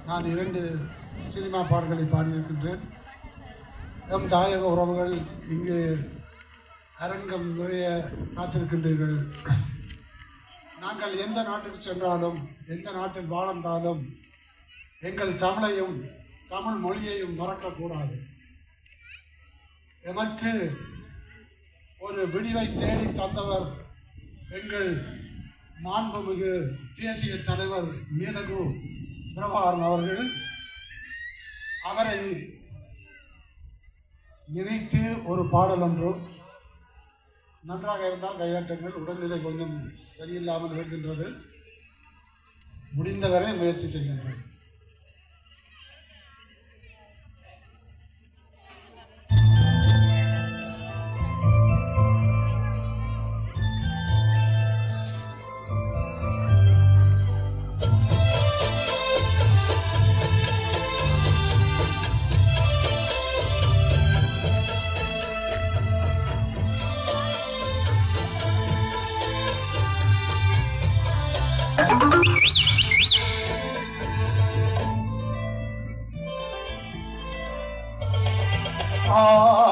நான் 2 சினிமா பாடல்களை பாடியிருக்கின்றேன். எம் தாயக உறவுகள் இங்கு அரங்கம் நிறைய காத்திருக்கின்றீர்கள். நாங்கள் எந்த நாட்டுக்கு சென்றாலும், எந்த நாட்டில் வாழ்ந்தாலும் எங்கள் தமிழையும் தமிழ் மொழியையும் மறக்கக்கூடாது. எமக்கு ஒரு விடிவை தேடி தந்தவர் எங்கள் மாண்புமிகு தேசிய தலைவர் மேதகு பிரபாகரன் அவர்கள். அவரை நினைத்து ஒரு பாடல் ஒன்று. நன்றாக இருந்தால் கையாட்டுங்கள். உடல்நிலை கொஞ்சம் சரியில்லாமல் இருக்கின்றது. முடிந்தவரை முயற்சி செய்கின்றேன்.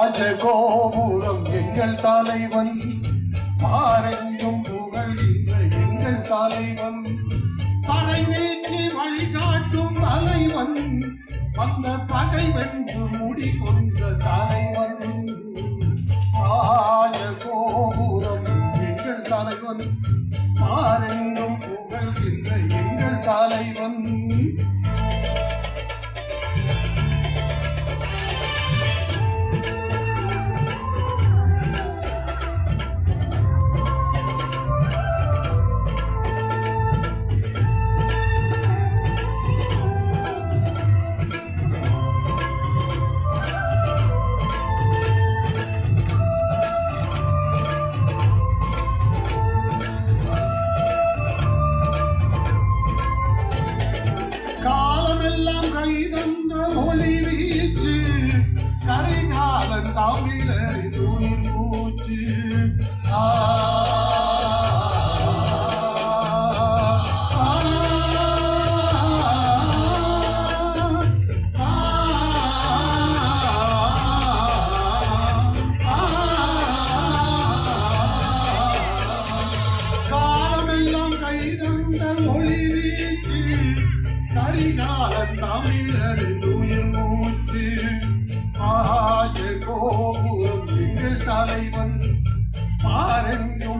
ராஜகோபுரம் எங்கள் தலைவன், பாரெங்கும் புகழ்கின்ற எங்கள் தலைவன், தடை நீக்கி வழிகாட்டும் தலைவன், வந்த பகை வென்று முடிகொண்ட தலைவன். ராஜகோபுரம் எங்கள் தலைவன், பாரெங்கும் புகழ்கின்ற எங்கள் தலைவன். காலமெல்லாம் கைதந்த ஒளி வீச்சு, கரிகாலன் தமிழரின் உயிர் மூச்சு. காலமெல்லாம் கைதந்த ஒளி வீச்சு, கரிகாலன் தமிழரின் உயிர் மூச்சு. ராஜகோபுரம் எங்கள் தலைவன், பாரெங்கும்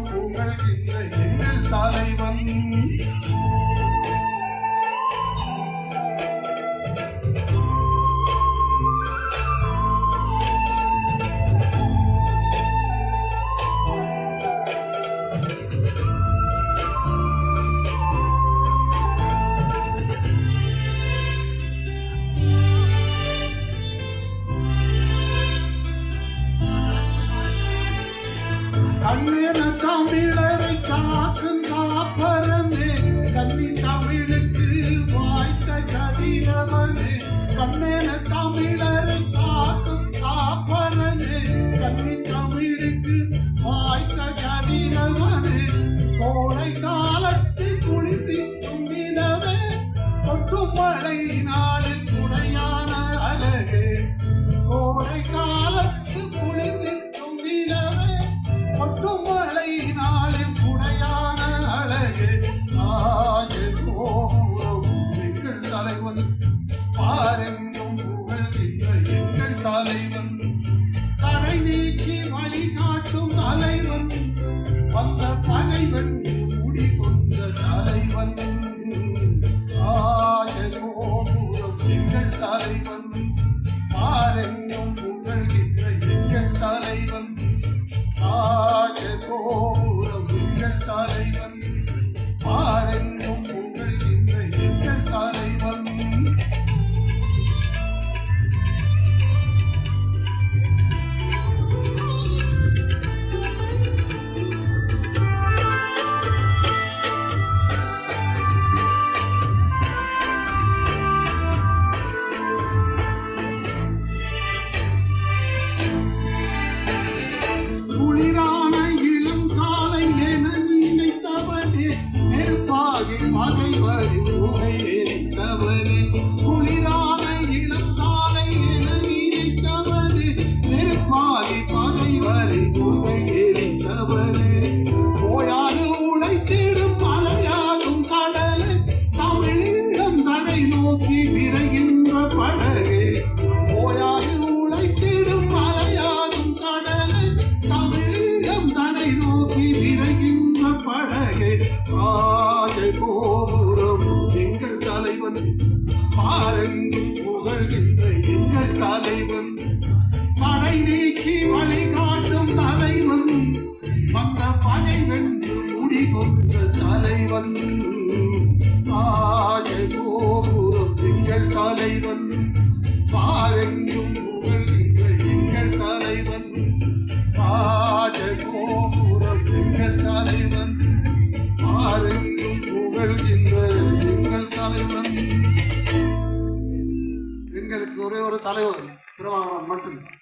ஒரு தலைவர் பிரபாகரன் மட்டும்தான்.